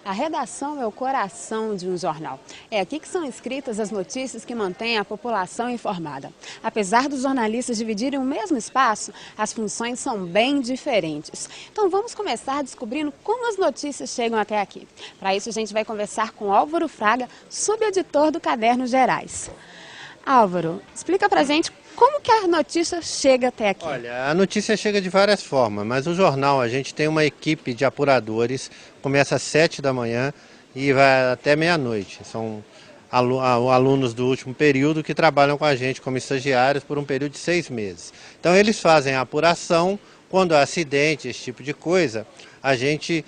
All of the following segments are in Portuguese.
A redação é o coração de um jornal. É aqui que são escritas as notícias que mantêm a população informada. Apesar dos jornalistas dividirem o mesmo espaço, as funções são bem diferentes. Então vamos começar descobrindo como as notícias chegam até aqui. Para isso a gente vai conversar com Álvaro Fraga, subeditor do Cadernos Gerais. Álvaro, explica pra gente como que a notícia chega até aqui. Olha, a notícia chega de várias formas, mas o jornal, a gente tem uma equipe de apuradores, começa às 7 da manhã e vai até meia-noite. São alunos do último período que trabalham com a gente como estagiários por um período de 6 meses. Então eles fazem a apuração, quando há acidente, esse tipo de coisa, a gente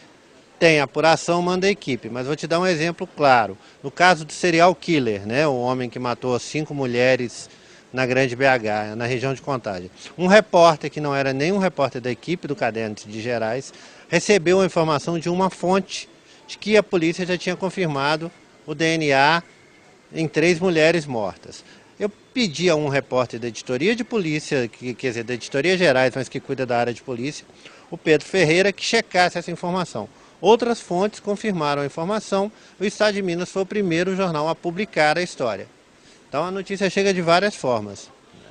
tem apuração, manda a equipe, mas vou te dar um exemplo claro. No caso do serial killer, né, o homem que matou 5 mulheres na Grande BH, na região de Contagem. Um repórter, que não era nem um repórter da equipe do Cadernos de Gerais, recebeu a informação de uma fonte de que a polícia já tinha confirmado o DNA em 3 mulheres mortas. Eu pedi a um repórter da editoria de polícia, quer dizer, da editoria Gerais, mas que cuida da área de polícia, o Pedro Ferreira, que checasse essa informação. Outras fontes confirmaram a informação. O Estado de Minas foi o primeiro jornal a publicar a história. Então a notícia chega de várias formas.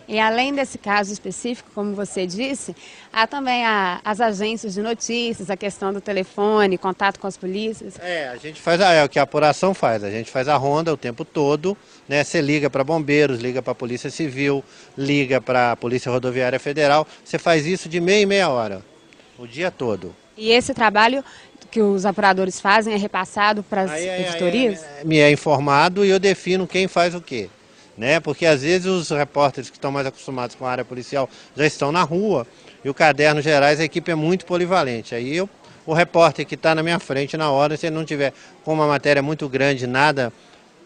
E além desse caso específico, como você disse, há também as agências de notícias, a questão do telefone, contato com as polícias. A gente faz, é o que a apuração faz, a gente faz a ronda o tempo todo, né? Você liga para bombeiros, liga para a Polícia Civil, liga para a Polícia Rodoviária Federal, você faz isso de meia em meia hora, o dia todo. E esse trabalho que os apuradores fazem é repassado para as editorias? Me é informado e eu defino quem faz o quê. Né? Porque às vezes os repórteres que estão mais acostumados com a área policial já estão na rua e o Cadernos Gerais, a equipe é muito polivalente. Aí o repórter que está na minha frente na hora, se ele não tiver com uma matéria muito grande, nada,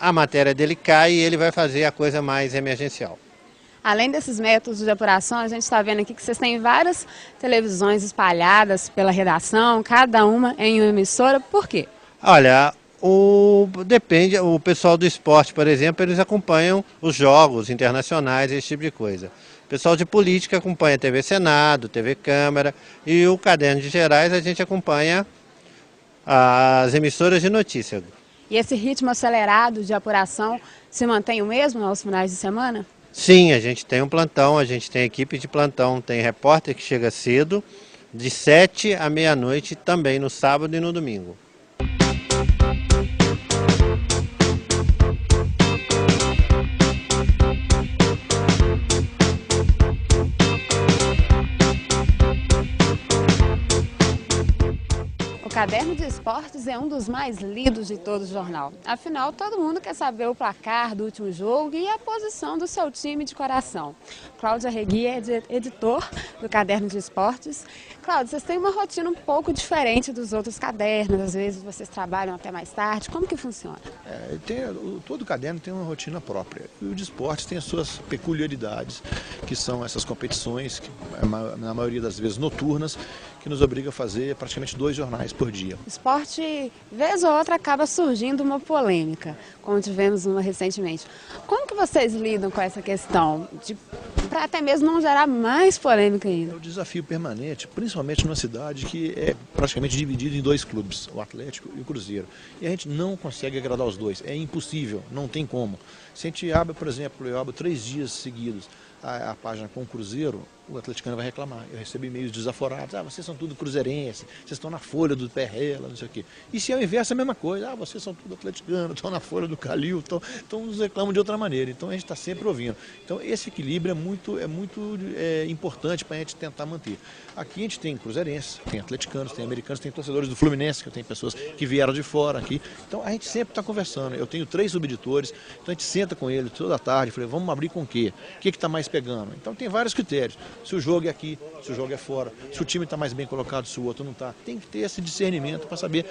a matéria dele cai e ele vai fazer a coisa mais emergencial. Além desses métodos de apuração, a gente está vendo aqui que vocês têm várias televisões espalhadas pela redação, cada uma em uma emissora. Por quê? Olha, depende, o pessoal do esporte, por exemplo, eles acompanham os jogos internacionais, esse tipo de coisa. O pessoal de política acompanha TV Senado, TV Câmara, e o Caderno de Gerais a gente acompanha as emissoras de notícia. E esse ritmo acelerado de apuração se mantém o mesmo aos finais de semana? Sim, a gente tem um plantão, a gente tem equipe de plantão, tem repórter que chega cedo, de 7 à meia-noite, também no sábado e no domingo. O Caderno de Esportes é um dos mais lidos de todo o jornal. Afinal, todo mundo quer saber o placar do último jogo e a posição do seu time de coração. Cláudia Regui é editor do Caderno de Esportes. Cláudia, vocês têm uma rotina um pouco diferente dos outros cadernos, às vezes vocês trabalham até mais tarde. Como que funciona? Todo caderno tem uma rotina própria. E o de esportes tem as suas peculiaridades, que são essas competições, que, na maioria das vezes noturnas, que nos obriga a fazer praticamente 2 jornais por dia. Esporte, vez ou outra, acaba surgindo uma polêmica, como tivemos uma recentemente. Como que vocês lidam com essa questão, para até mesmo não gerar mais polêmica ainda? É o desafio permanente, principalmente numa cidade que é praticamente dividida em 2 clubes, o Atlético e o Cruzeiro. E a gente não consegue agradar os dois, é impossível, não tem como. Se a gente abre, por exemplo, eu abro 3 dias seguidos a página com o Cruzeiro, o atleticano vai reclamar. Eu recebo e-mails desaforados, vocês são tudo cruzeirense, vocês estão na folha do Perrela, não sei o quê. E se é o inverso, é a mesma coisa, vocês são tudo atleticanos, estão na folha do Calil, então nos reclamam de outra maneira. Então a gente está sempre ouvindo. Então esse equilíbrio é muito importante para a gente tentar manter. Aqui a gente tem cruzeirenses, tem atleticanos, tem americanos, tem torcedores do Fluminense, que eu tenho pessoas que vieram de fora aqui. Então a gente sempre está conversando. Eu tenho 3 subeditores, então a gente senta com eles toda tarde, falei, vamos abrir com o quê? O que está mais pegando? Então tem vários critérios. Se o jogo é aqui, se o jogo é fora, se o time está mais bem colocado, se o outro não está. Tem que ter esse discernimento para saber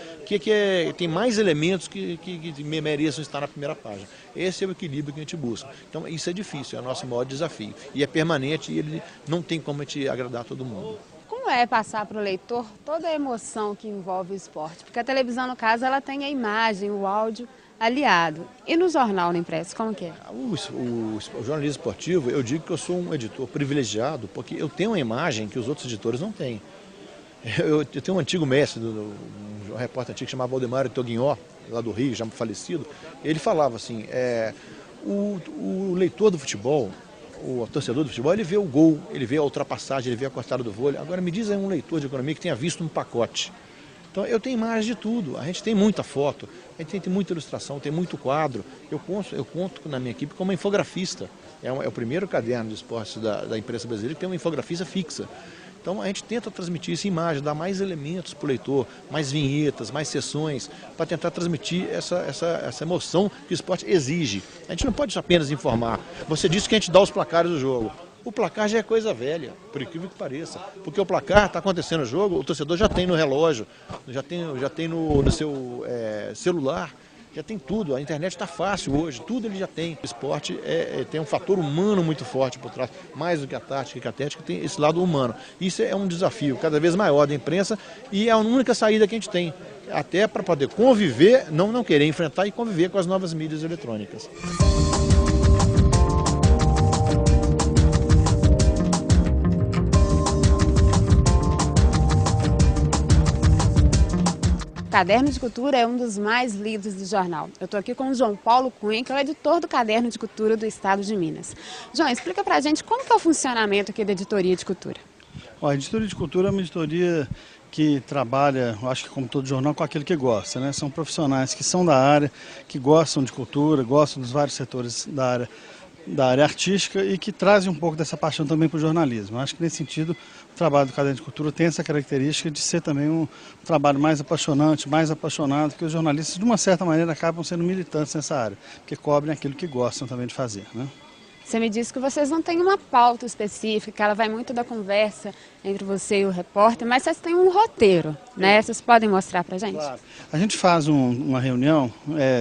tem mais elementos que mereçam estar na primeira página. Esse é o equilíbrio que a gente busca. Então isso é difícil, é o nosso maior desafio. E é permanente e ele não tem como a gente agradar todo mundo. Como é passar para o leitor toda a emoção que envolve o esporte? Porque a televisão, no caso, ela tem a imagem, o áudio aliado. E no jornal, no impresso, como que é? O jornalismo esportivo, eu digo que eu sou um editor privilegiado, porque eu tenho uma imagem que os outros editores não têm. Eu tenho um antigo mestre, um repórter antigo que chamava Valdemar Toguinhó, lá do Rio, já falecido. Ele falava assim, o leitor do futebol, o torcedor do futebol, ele vê o gol, ele vê a ultrapassagem, ele vê a cortada do vôlei. Agora me diz aí um leitor de economia que tenha visto um pacote. Então eu tenho imagem de tudo, a gente tem muita foto, a gente tem muita ilustração, tem muito quadro. Eu conto na minha equipe como infografista. É o primeiro caderno de esportes da imprensa brasileira que tem uma infografista fixa. Então a gente tenta transmitir isso em imagem, dar mais elementos para o leitor, mais vinhetas, mais sessões, para tentar transmitir essa emoção que o esporte exige. A gente não pode apenas informar. Você disse que a gente dá os placares do jogo. O placar já é coisa velha, por incrível que pareça. Porque o placar está acontecendo no jogo, o torcedor já tem no relógio, já tem no seu celular, já tem tudo. A internet está fácil hoje, tudo ele já tem. O esporte tem um fator humano muito forte por trás, mais do que a tática, que a técnica tem esse lado humano. Isso é um desafio cada vez maior da imprensa e é a única saída que a gente tem, até para poder conviver, não querer enfrentar e conviver com as novas mídias eletrônicas. O Caderno de Cultura é um dos mais lidos do jornal. Eu estou aqui com o João Paulo Cunha, que é o editor do Caderno de Cultura do Estado de Minas. João, explica pra gente como que é o funcionamento aqui da editoria de cultura. A editoria de cultura é uma editoria que trabalha, eu acho que como todo jornal, com aquele que gosta, né? São profissionais que são da área, que gostam de cultura, gostam dos vários setores da área artística e que trazem um pouco dessa paixão também para o jornalismo. Eu acho que nesse sentido o trabalho do Caderno de Cultura tem essa característica de ser também um trabalho mais apaixonante, mais apaixonado, que os jornalistas de uma certa maneira acabam sendo militantes nessa área, porque cobrem aquilo que gostam também de fazer, né? Você me disse que vocês não têm uma pauta específica, que ela vai muito da conversa entre você e o repórter, mas vocês têm um roteiro, né? Vocês podem mostrar pra gente? Claro. A gente faz uma reunião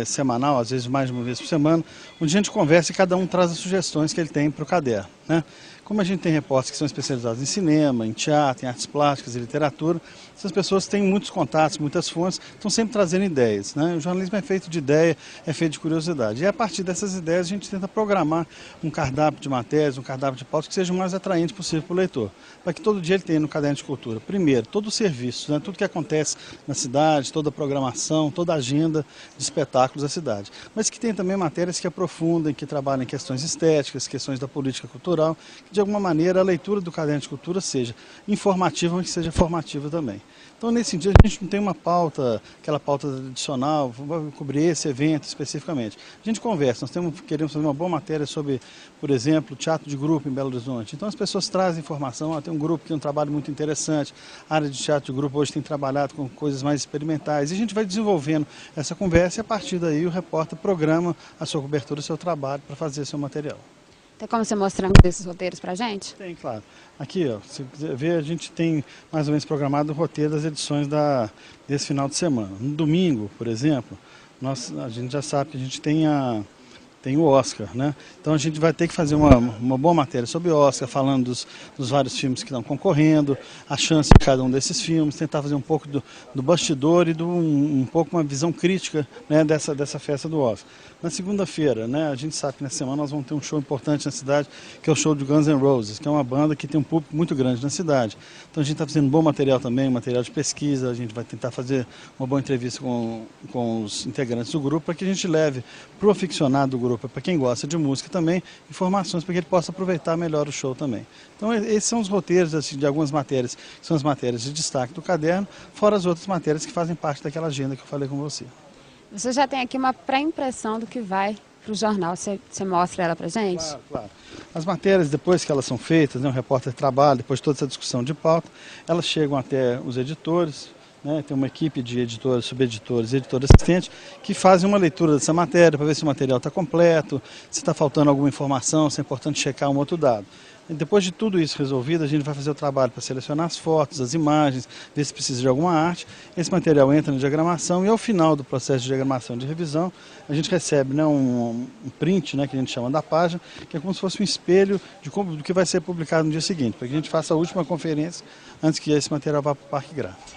semanal, às vezes mais de uma vez por semana, onde a gente conversa e cada um traz as sugestões que ele tem para o caderno, né? Como a gente tem repórteres que são especializados em cinema, em teatro, em artes plásticas e literatura, essas pessoas têm muitos contatos, muitas fontes, estão sempre trazendo ideias, né? O jornalismo é feito de ideia, é feito de curiosidade. E a partir dessas ideias a gente tenta programar um cardápio de matérias, um cardápio de pautas que seja o mais atraente possível para o leitor. Para que todo dia ele tenha no Caderno de Cultura, primeiro, todo o serviço, né? Tudo que acontece na cidade, toda a programação, toda a agenda de espetáculos da cidade. Mas que tem também matérias que aprofundem, que trabalhem em questões estéticas, questões da política cultural, que de alguma maneira a leitura do Caderno de Cultura seja informativa, mas que seja formativa também. Então, nesse sentido, a gente não tem uma pauta, aquela pauta tradicional, vou cobrir esse evento especificamente. A gente conversa, queremos fazer uma boa matéria sobre, por exemplo, teatro de grupo em Belo Horizonte. Então, as pessoas trazem informação, tem um grupo que tem um trabalho muito interessante, a área de teatro de grupo hoje tem trabalhado com coisas mais experimentais, e a gente vai desenvolvendo essa conversa e, a partir daí, o repórter programa a sua cobertura, o seu trabalho para fazer seu material. Tem como você mostrar esses roteiros pra gente? Tem, claro. Aqui, ó, se quiser ver, a gente tem mais ou menos programado o roteiro das edições desse final de semana. No domingo, por exemplo, a gente já sabe que a gente tem o Oscar, né? Então a gente vai ter que fazer uma boa matéria sobre o Oscar, falando dos vários filmes que estão concorrendo, a chance de cada um desses filmes, tentar fazer um pouco do bastidor e um pouco uma visão crítica, né, dessa festa do Oscar. Na segunda-feira, né, a gente sabe que nessa semana nós vamos ter um show importante na cidade, que é o show de Guns N' Roses, que é uma banda que tem um público muito grande na cidade. Então a gente está fazendo um bom material também, material de pesquisa, a gente vai tentar fazer uma boa entrevista com os integrantes do grupo, para que a gente leve para o aficionado do grupo, para quem gosta de música também, informações para que ele possa aproveitar melhor o show também. Então esses são os roteiros assim, de algumas matérias, que são as matérias de destaque do caderno, fora as outras matérias que fazem parte daquela agenda que eu falei com você. Você já tem aqui uma pré-impressão do que vai para o jornal, você mostra ela para gente? Claro, claro. As matérias, depois que elas são feitas, né, o repórter trabalha, depois de toda essa discussão de pauta, elas chegam até os editores, né, tem uma equipe de editores, subeditores e editor assistente que fazem uma leitura dessa matéria para ver se o material está completo, se está faltando alguma informação, se é importante checar um outro dado. E depois de tudo isso resolvido, a gente vai fazer o trabalho para selecionar as fotos, as imagens, ver se precisa de alguma arte. Esse material entra na diagramação e ao final do processo de diagramação e de revisão, a gente recebe, né, um print, né, que a gente chama da página, que é como se fosse um espelho do que vai ser publicado no dia seguinte, para que a gente faça a última conferência antes que esse material vá para o Parque Gráfico.